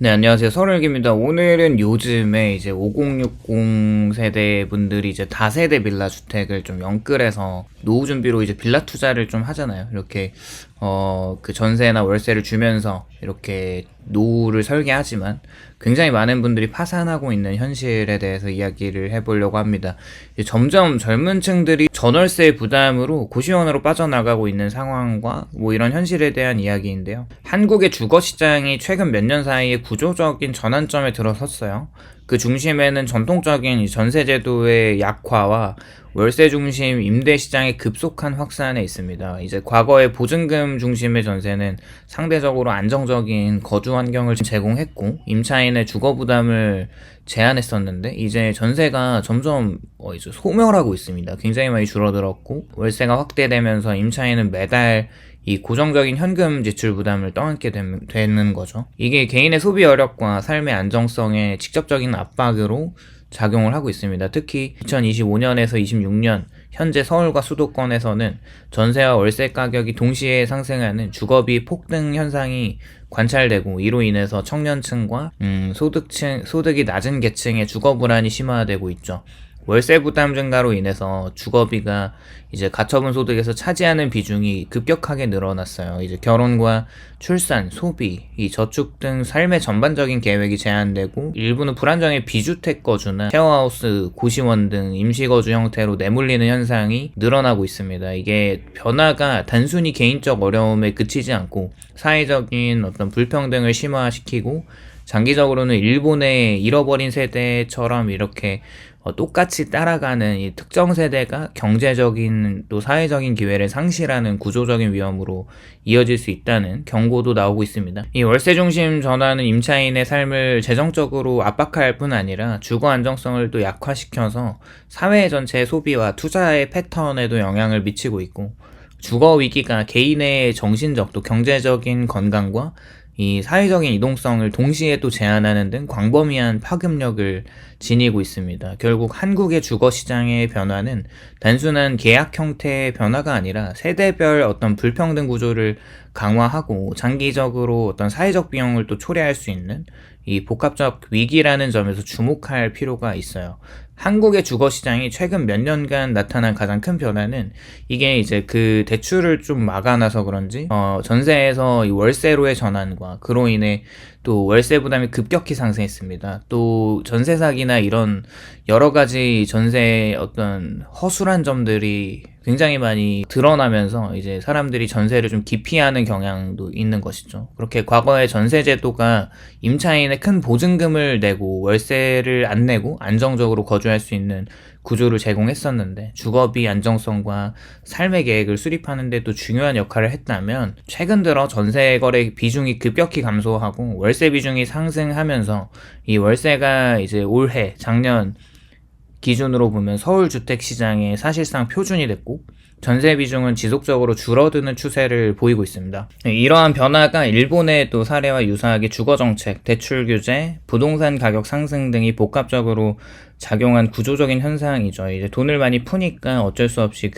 네, 안녕하세요. 서울역입니다. 오늘은 요즘에 이제 5060 세대 분들이 이제 다세대 빌라 주택을 좀 연끌해서 노후 준비로 이제 빌라 투자를 좀 하잖아요. 이렇게, 그 전세나 월세를 주면서 이렇게 노후를 설계하지만 굉장히 많은 분들이 파산하고 있는 현실에 대해서 이야기를 해보려고 합니다. 이제 점점 젊은 층들이 전월세 부담으로 고시원으로 빠져나가고 있는 상황과 뭐 이런 현실에 대한 이야기인데요. 한국의 주거 시장이 최근 몇 년 사이에 구조적인 전환점에 들어섰어요. 그 중심에는 전통적인 전세제도의 약화와 월세 중심 임대 시장의 급속한 확산에 있습니다. 이제 과거의 보증금 중심의 전세는 상대적으로 안정적인 거주 환경을 제공했고 임차인의 주거 부담을 제한했었는데 이제 전세가 점점 이제 소멸하고 있습니다. 굉장히 많이 줄어들었고 월세가 확대되면서 임차인은 매달 이 고정적인 현금 지출 부담을 떠안게 되는 거죠. 이게 개인의 소비 여력과 삶의 안정성에 직접적인 압박으로 작용을 하고 있습니다. 특히 2025년에서 26년 현재 서울과 수도권에서는 전세와 월세 가격이 동시에 상승하는 주거비 폭등 현상이 관찰되고 이로 인해서 청년층과 소득이 낮은 계층의 주거 불안이 심화되고 있죠. 월세 부담 증가로 인해서 주거비가 이제 가처분 소득에서 차지하는 비중이 급격하게 늘어났어요. 이제 결혼과 출산, 소비, 이 저축 등 삶의 전반적인 계획이 제한되고 일부는 불안정의 비주택 거주나 쉐어하우스, 고시원 등 임시거주 형태로 내몰리는 현상이 늘어나고 있습니다. 이게 변화가 단순히 개인적 어려움에 그치지 않고 사회적인 어떤 불평등을 심화시키고 장기적으로는 일본의 잃어버린 세대처럼 이렇게 똑같이 따라가는 이 특정 세대가 경제적인 또 사회적인 기회를 상실하는 구조적인 위험으로 이어질 수 있다는 경고도 나오고 있습니다. 이 월세 중심 전환은 임차인의 삶을 재정적으로 압박할 뿐 아니라 주거 안정성을 또 약화시켜서 사회 전체의 소비와 투자의 패턴에도 영향을 미치고 있고 주거 위기가 개인의 정신적 또 경제적인 건강과 이 사회적인 이동성을 동시에 또 제한하는 등 광범위한 파급력을 지니고 있습니다. 결국 한국의 주거 시장의 변화는 단순한 계약 형태의 변화가 아니라 세대별 어떤 불평등 구조를 강화하고 장기적으로 어떤 사회적 비용을 또 초래할 수 있는 이 복합적 위기라는 점에서 주목할 필요가 있어요. 한국의 주거 시장이 최근 몇 년간 나타난 가장 큰 변화는 이게 이제 그 대출을 좀 막아놔서 그런지 전세에서 이 월세로의 전환과 그로 인해 또 월세 부담이 급격히 상승했습니다. 또 전세 사기나 이런 여러 가지 전세의 어떤 허술한 점들이 굉장히 많이 드러나면서 이제 사람들이 전세를 좀 기피하는 경향도 있는 것이죠. 그렇게 과거의 전세 제도가 임차인의 큰 보증금을 내고 월세를 안 내고 안정적으로 거주할 수 있는 구조를 제공했었는데 주거비 안정성과 삶의 계획을 수립하는 데 또 중요한 역할을 했다면 최근 들어 전세 거래 비중이 급격히 감소하고 월세 비중이 상승하면서 이 월세가 이제 올해 작년 기준으로 보면 서울 주택 시장의 사실상 표준이 됐고 전세 비중은 지속적으로 줄어드는 추세를 보이고 있습니다. 이러한 변화가 일본의 또 사례와 유사하게 주거정책, 대출 규제, 부동산 가격 상승 등이 복합적으로 작용한 구조적인 현상이죠. 이제 돈을 많이 푸니까 어쩔 수 없이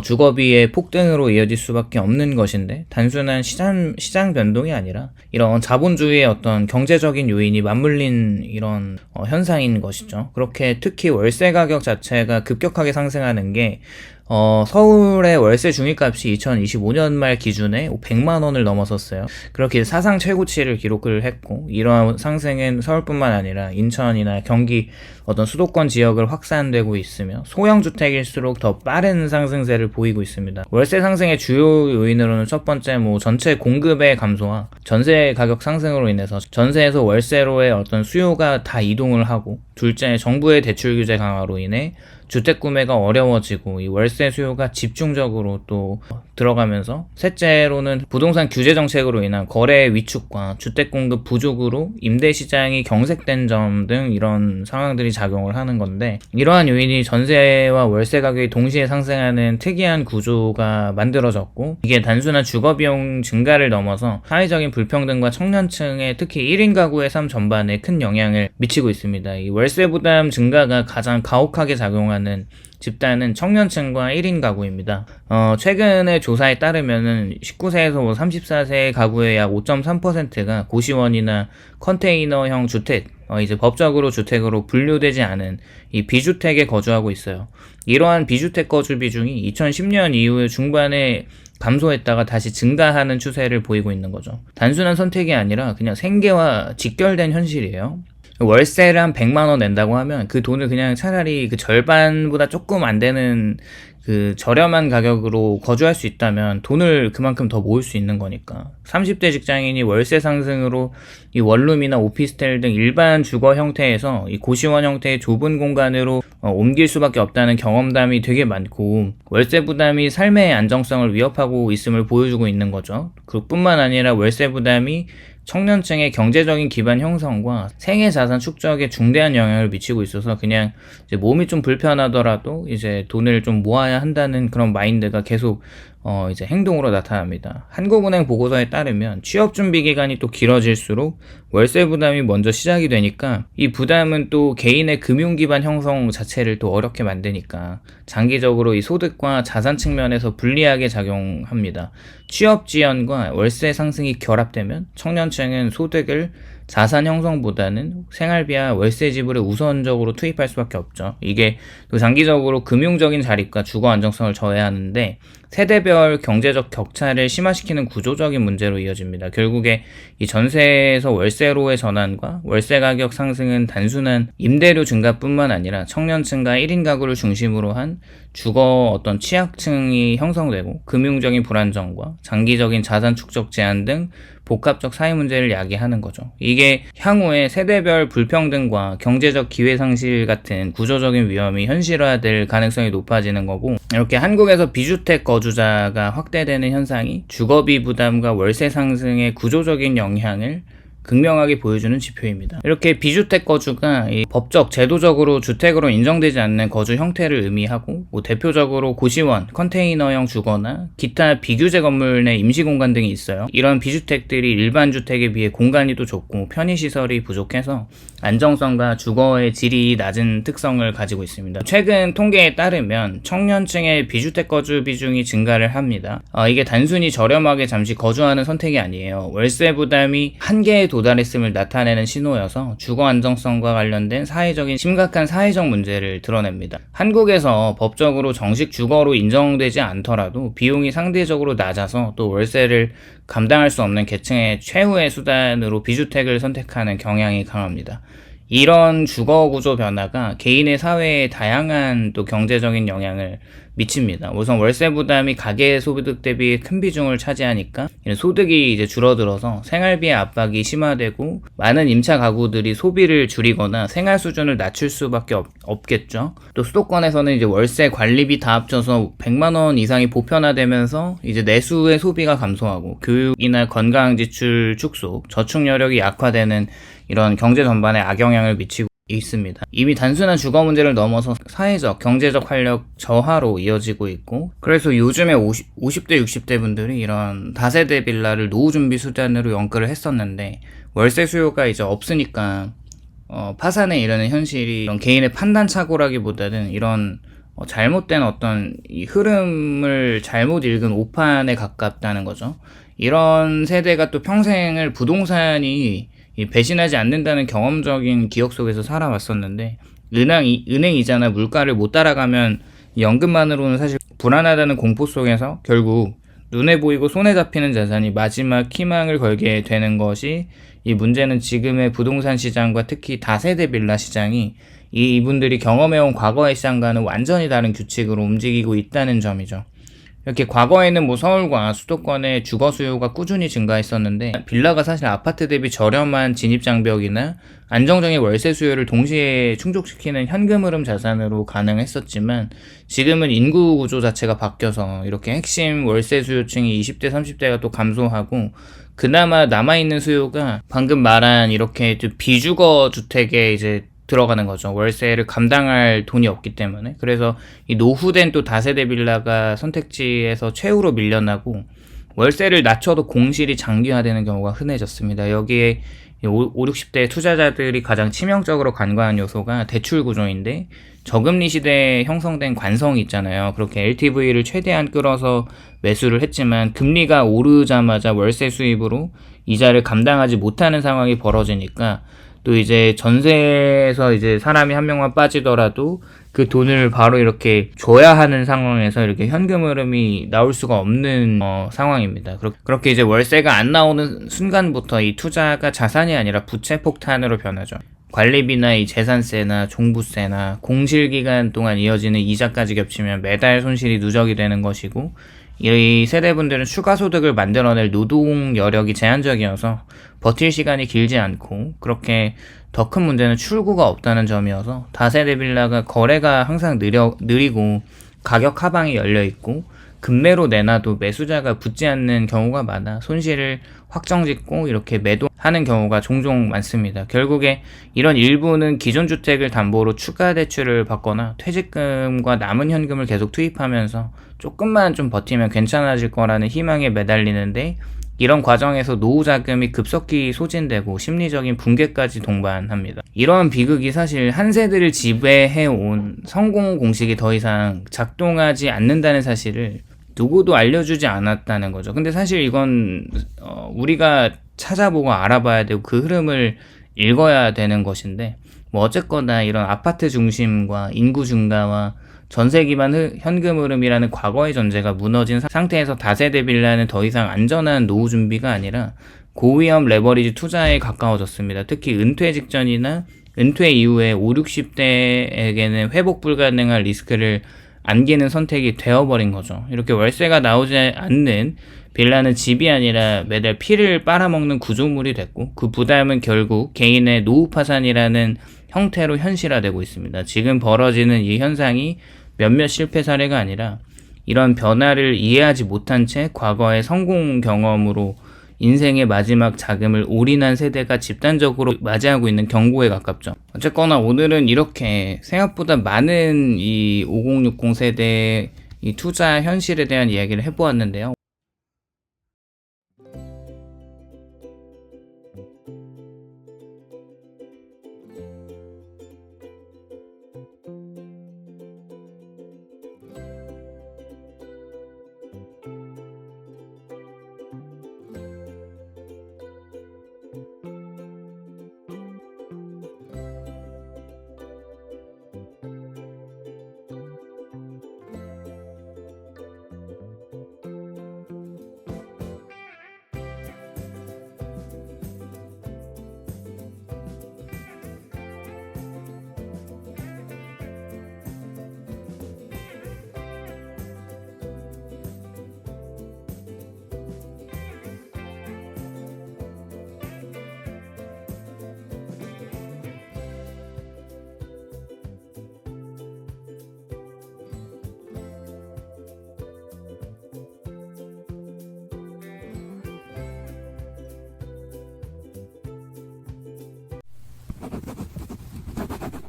주거비의 폭등으로 이어질 수밖에 없는 것인데 단순한 시장 변동이 아니라 이런 자본주의의 어떤 경제적인 요인이 맞물린 이런 현상인 것이죠. 그렇게 특히 월세 가격 자체가 급격하게 상승하는 게 서울의 월세 중위값이 2025년 말 기준에 100만 원을 넘어섰어요. 그렇게 사상 최고치를 기록을 했고 이러한 상승은 서울뿐만 아니라 인천이나 경기 어떤 수도권 지역을 확산되고 있으며 소형 주택일수록 더 빠른 상승세를 보이고 있습니다. 월세 상승의 주요 요인으로는 첫 번째 전체 공급의 감소와 전세 가격 상승으로 인해서 전세에서 월세로의 어떤 수요가 다 이동을 하고 둘째 정부의 대출 규제 강화로 인해 주택 구매가 어려워지고 이 월세 수요가 집중적으로 또 들어가면서 셋째로는 부동산 규제 정책으로 인한 거래 위축과 주택 공급 부족으로 임대 시장이 경색된 점 등 이런 상황들이 작용을 하는 건데 이러한 요인이 전세와 월세 가격이 동시에 상승하는 특이한 구조가 만들어졌고 이게 단순한 주거 비용 증가를 넘어서 사회적인 불평등과 청년층의 특히 1인 가구의 삶 전반에 큰 영향을 미치고 있습니다. 이 월세 부담 증가가 가장 가혹하게 작용하는 집단은 청년층과 1인 가구입니다. 최근의 조사에 따르면은 19세에서 34세 가구의 약 5.3%가 고시원이나 컨테이너형 주택, 이제 법적으로 주택으로 분류되지 않은 이 비주택에 거주하고 있어요. 이러한 비주택 거주 비중이 2010년 이후 중반에 감소했다가 다시 증가하는 추세를 보이고 있는 거죠. 단순한 선택이 아니라 그냥 생계와 직결된 현실이에요. 월세를 한 100만 원 낸다고 하면 그 돈을 그냥 차라리 그 절반보다 조금 안 되는 그 저렴한 가격으로 거주할 수 있다면 돈을 그만큼 더 모을 수 있는 거니까. 30대 직장인이 월세 상승으로 이 원룸이나 오피스텔 등 일반 주거 형태에서 이 고시원 형태의 좁은 공간으로 옮길 수밖에 없다는 경험담이 되게 많고, 월세 부담이 삶의 안정성을 위협하고 있음을 보여주고 있는 거죠. 그뿐만 아니라 월세 부담이 청년층의 경제적인 기반 형성과 생애 자산 축적에 중대한 영향을 미치고 있어서 그냥 이제 몸이 좀 불편하더라도 이제 돈을 좀 모아야 한다는 그런 마인드가 계속 이제 행동으로 나타납니다. 한국은행 보고서에 따르면 취업 준비 기간이 또 길어질수록 월세 부담이 먼저 시작이 되니까 이 부담은 또 개인의 금융 기반 형성 자체를 또 어렵게 만드니까 장기적으로 이 소득과 자산 측면에서 불리하게 작용합니다. 취업 지연과 월세 상승이 결합되면 청년층은 소득을 자산 형성보다는 생활비와 월세 지불에 우선적으로 투입할 수밖에 없죠. 이게 또 장기적으로 금융적인 자립과 주거 안정성을 저해하는데 세대별 경제적 격차를 심화시키는 구조적인 문제로 이어집니다. 결국에 이 전세에서 월세로의 전환과 월세 가격 상승은 단순한 임대료 증가뿐만 아니라 청년층과 1인 가구를 중심으로 한 주거 어떤 취약층이 형성되고 금융적인 불안정과 장기적인 자산 축적 제한 등 복합적 사회 문제를 야기하는 거죠. 이게 향후에 세대별 불평등과 경제적 기회 상실 같은 구조적인 위험이 현실화될 가능성이 높아지는 거고, 이렇게 한국에서 비주택 거주자가 확대되는 현상이 주거비 부담과 월세 상승의 구조적인 영향을 극명하게 보여주는 지표입니다. 이렇게 비주택 거주가 법적, 제도적으로 주택으로 인정되지 않는 거주 형태를 의미하고, 대표적으로 고시원, 컨테이너형 주거나 기타 비규제 건물 내 임시공간 등이 있어요. 이런 비주택들이 일반 주택에 비해 공간이 또 좁고 편의시설이 부족해서 안정성과 주거의 질이 낮은 특성을 가지고 있습니다. 최근 통계에 따르면 청년층의 비주택 거주 비중이 증가를 합니다. 이게 단순히 저렴하게 잠시 거주하는 선택이 아니에요. 월세 부담이 한계에 도달했음을 나타내는 신호여서 주거 안정성과 관련된 심각한 사회적 문제를 드러냅니다. 한국에서 법적으로 정식 주거로 인정되지 않더라도 비용이 상대적으로 낮아서 또 월세를 감당할 수 없는 계층의 최후의 수단으로 비주택을 선택하는 경향이 강합니다. 이런 주거 구조 변화가 개인의 사회에 다양한 또 경제적인 영향을 미칩니다. 우선 월세 부담이 가계 소득 대비 큰 비중을 차지하니까 소득이 이제 줄어들어서 생활비의 압박이 심화되고 많은 임차 가구들이 소비를 줄이거나 생활 수준을 낮출 수밖에 없겠죠. 또 수도권에서는 이제 월세 관리비 다 합쳐서 100만 원 이상이 보편화되면서 이제 내수의 소비가 감소하고 교육이나 건강 지출 축소, 저축 여력이 약화되는 이런 경제 전반에 악영향을 미치고 있습니다. 이미 단순한 주거 문제를 넘어서 사회적, 경제적 활력 저하로 이어지고 있고, 그래서 요즘에 50대, 60대 분들이 이런 다세대 빌라를 노후 준비 수단으로 연끌을 했었는데 월세 수요가 이제 없으니까 파산에 이르는 현실이 이런 개인의 판단 착오라기보다는 이런 잘못된 어떤 이 흐름을 잘못 읽은 오판에 가깝다는 거죠. 이런 세대가 또 평생을 부동산이 배신하지 않는다는 경험적인 기억 속에서 살아왔었는데, 은행 이자나 물가를 못 따라가면 연금만으로는 사실 불안하다는 공포 속에서 결국 눈에 보이고 손에 잡히는 자산이 마지막 희망을 걸게 되는 것이, 이 문제는 지금의 부동산 시장과 특히 다세대 빌라 시장이 이분들이 경험해온 과거의 시장과는 완전히 다른 규칙으로 움직이고 있다는 점이죠. 이렇게 과거에는 서울과 수도권의 주거 수요가 꾸준히 증가했었는데, 빌라가 사실 아파트 대비 저렴한 진입장벽이나 안정적인 월세 수요를 동시에 충족시키는 현금 흐름 자산으로 가능했었지만, 지금은 인구 구조 자체가 바뀌어서 이렇게 핵심 월세 수요층이 20대, 30대가 또 감소하고, 그나마 남아있는 수요가 방금 말한 이렇게 비주거 주택에 이제 들어가는 거죠. 월세를 감당할 돈이 없기 때문에. 그래서 이 노후된 또 다세대 빌라가 선택지에서 최후로 밀려나고, 월세를 낮춰도 공실이 장기화되는 경우가 흔해졌습니다. 여기에 5, 60대 투자자들이 가장 치명적으로 간과한 요소가 대출 구조인데, 저금리 시대에 형성된 관성이 있잖아요. 그렇게 LTV를 최대한 끌어서 매수를 했지만 금리가 오르자마자 월세 수입으로 이자를 감당하지 못하는 상황이 벌어지니까, 또 이제 전세에서 이제 사람이 한 명만 빠지더라도 그 돈을 바로 이렇게 줘야 하는 상황에서 이렇게 현금 흐름이 나올 수가 없는 상황입니다. 그렇게 이제 월세가 안 나오는 순간부터 이 투자가 자산이 아니라 부채 폭탄으로 변하죠. 관리비나 이 재산세나 종부세나 공실기간 동안 이어지는 이자까지 겹치면 매달 손실이 누적이 되는 것이고, 이 세대분들은 추가 소득을 만들어낼 노동 여력이 제한적이어서 버틸 시간이 길지 않고, 그렇게 더 큰 문제는 출구가 없다는 점이어서 다세대 빌라가 거래가 항상 느리고 가격 하방이 열려있고, 급매로 내놔도 매수자가 붙지 않는 경우가 많아 손실을 확정짓고 이렇게 매도하는 경우가 종종 많습니다. 결국에 이런 일부는 기존 주택을 담보로 추가 대출을 받거나 퇴직금과 남은 현금을 계속 투입하면서 조금만 좀 버티면 괜찮아질 거라는 희망에 매달리는데, 이런 과정에서 노후 자금이 급속히 소진되고 심리적인 붕괴까지 동반합니다. 이러한 비극이 사실 한 세대를 지배해온 성공 공식이 더 이상 작동하지 않는다는 사실을 누구도 알려주지 않았다는 거죠. 근데 사실 이건 우리가 찾아보고 알아봐야 되고 그 흐름을 읽어야 되는 것인데, 뭐 어쨌거나 이런 아파트 중심과 인구 증가와 전세 기반 현금 흐름이라는 과거의 전제가 무너진 상태에서 다세대 빌라는 더 이상 안전한 노후 준비가 아니라 고위험 레버리지 투자에 가까워졌습니다. 특히 은퇴 직전이나 은퇴 이후에 5, 60대에게는 회복 불가능한 리스크를 안기는 선택이 되어버린 거죠. 이렇게 월세가 나오지 않는 빌라는 집이 아니라 매달 피를 빨아먹는 구조물이 됐고, 그 부담은 결국 개인의 노후 파산이라는 형태로 현실화되고 있습니다. 지금 벌어지는 이 현상이 몇몇 실패 사례가 아니라 이런 변화를 이해하지 못한 채 과거의 성공 경험으로 인생의 마지막 자금을 올인한 세대가 집단적으로 맞이하고 있는 경고에 가깝죠. 어쨌거나 오늘은 이렇게 생각보다 많은 이 5060 세대의 이 투자 현실에 대한 이야기를 해보았는데요.